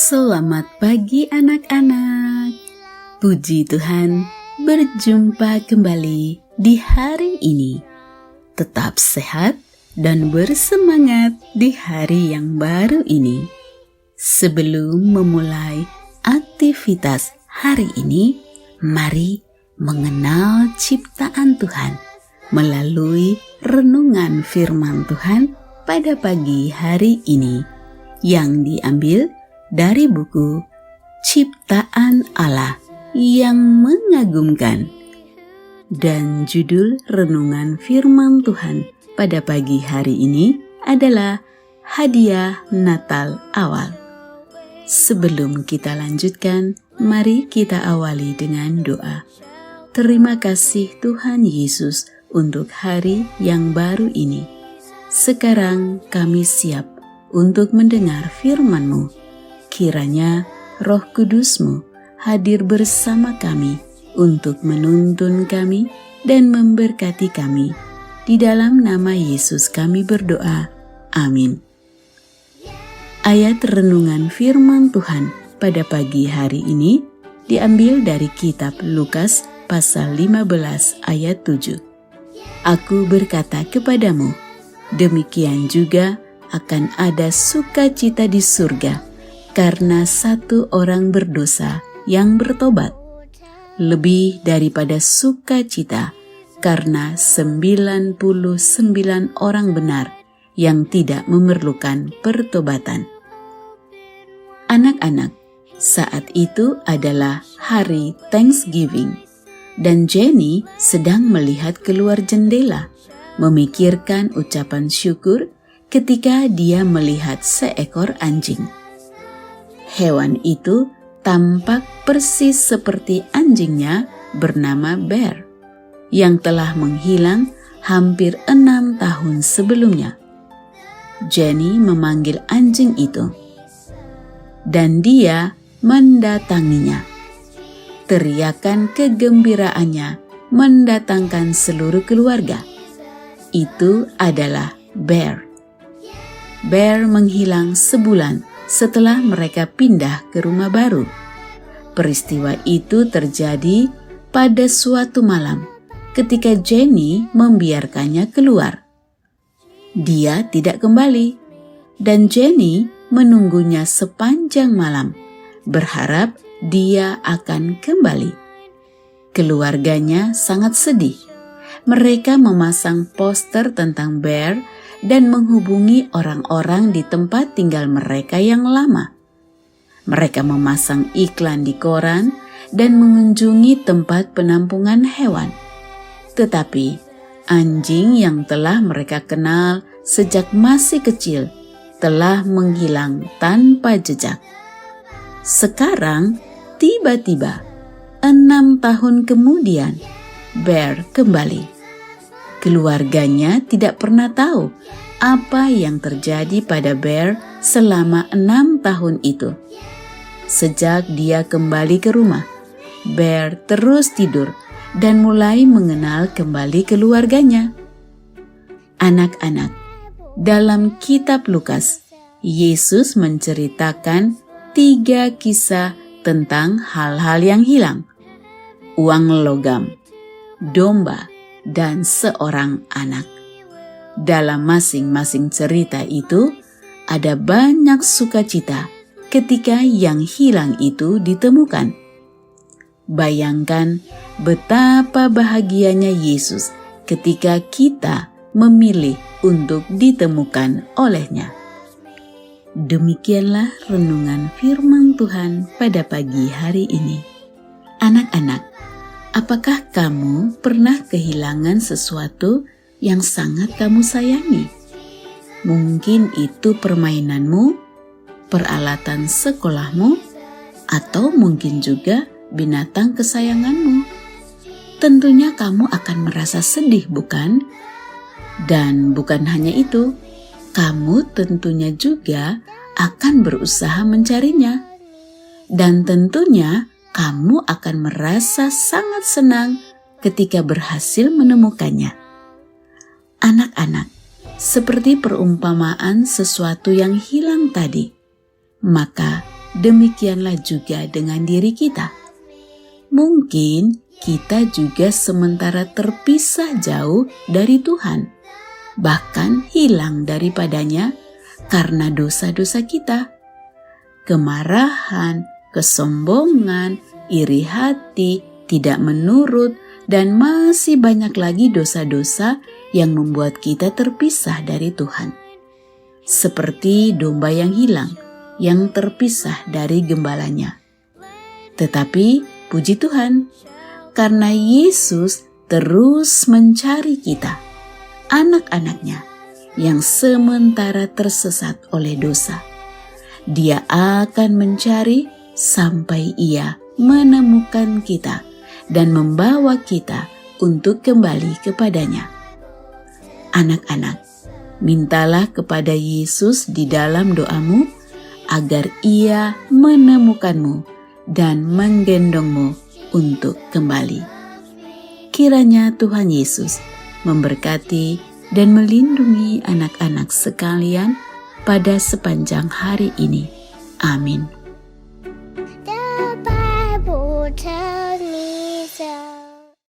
Selamat pagi anak-anak. Puji Tuhan, berjumpa kembali di hari ini. Tetap sehat dan bersemangat di hari yang baru ini. Sebelum memulai aktivitas hari ini, mari mengenal ciptaan Tuhan melalui renungan firman Tuhan pada pagi hari ini yang diambil dari buku Ciptaan Allah yang Mengagumkan. Dan judul renungan firman Tuhan pada pagi hari ini adalah Hadiah Natal Awal. Sebelum kita lanjutkan, mari kita awali dengan doa. Terima kasih Tuhan Yesus untuk hari yang baru ini. Sekarang kami siap untuk mendengar firman-Mu. Kiranya Roh Kudus-Mu hadir bersama kami untuk menuntun kami dan memberkati kami. Di dalam nama Yesus kami berdoa. Amin. Ayat renungan firman Tuhan pada pagi hari ini diambil dari kitab Lukas pasal 15 ayat 7. Aku berkata kepadamu, demikian juga akan ada sukacita di surga karena satu orang berdosa yang bertobat, lebih daripada sukacita karena 99 orang benar yang tidak memerlukan pertobatan. Anak-anak, saat itu adalah hari Thanksgiving, dan Jenny sedang melihat keluar jendela, memikirkan ucapan syukur ketika dia melihat seekor anjing. Hewan itu tampak persis seperti anjingnya bernama Bear, yang telah menghilang hampir 6 tahun sebelumnya. Jenny memanggil anjing itu, dan dia mendatanginya. Teriakan kegembiraannya mendatangkan seluruh keluarga. Itu adalah Bear. Bear menghilang sebulan setelah mereka pindah ke rumah baru. Peristiwa itu terjadi pada suatu malam ketika Jenny membiarkannya keluar. Dia tidak kembali, dan Jenny menunggunya sepanjang malam, berharap dia akan kembali. Keluarganya sangat sedih. Mereka memasang poster tentang Bear dan menghubungi orang-orang di tempat tinggal mereka yang lama. Mereka memasang iklan di koran dan mengunjungi tempat penampungan hewan. Tetapi anjing yang telah mereka kenal sejak masih kecil telah menghilang tanpa jejak. Sekarang tiba-tiba 6 tahun kemudian Bear kembali. Keluarganya tidak pernah tahu apa yang terjadi pada Bear selama 6 tahun itu. Sejak dia kembali ke rumah, Bear terus tidur dan mulai mengenal kembali keluarganya. Anak-anak, dalam kitab Lukas, Yesus menceritakan 3 kisah tentang hal-hal yang hilang: uang logam, domba, dan seorang anak. Dalam masing-masing cerita itu, ada banyak sukacita ketika yang hilang itu ditemukan. Bayangkan betapa bahagianya Yesus ketika kita memilih untuk ditemukan oleh-Nya. Demikianlah renungan firman Tuhan pada pagi hari ini. Anak-anak, apakah kamu pernah kehilangan sesuatu yang sangat kamu sayangi? Mungkin itu permainanmu, peralatan sekolahmu, atau mungkin juga binatang kesayanganmu. Tentunya kamu akan merasa sedih, bukan? Dan bukan hanya itu, kamu tentunya juga akan berusaha mencarinya. Dan tentunya kamu akan merasa sangat senang ketika berhasil menemukannya. Anak-anak, seperti perumpamaan sesuatu yang hilang tadi, maka demikianlah juga dengan diri kita. Mungkin kita juga sementara terpisah jauh dari Tuhan, bahkan hilang daripadanya karena dosa-dosa kita. Kemarahan, kesombongan, iri hati, tidak menurut, dan masih banyak lagi dosa-dosa yang membuat kita terpisah dari Tuhan. Seperti domba yang hilang, yang terpisah dari gembalanya. Tetapi puji Tuhan, karena Yesus terus mencari kita, anak-anaknya yang sementara tersesat oleh dosa. Dia akan mencari sampai Ia menemukan kita dan membawa kita untuk kembali kepadanya. Anak-anak, mintalah kepada Yesus di dalam doamu agar Ia menemukanmu dan menggendongmu untuk kembali. Kiranya Tuhan Yesus memberkati dan melindungi anak-anak sekalian pada sepanjang hari ini. Amin.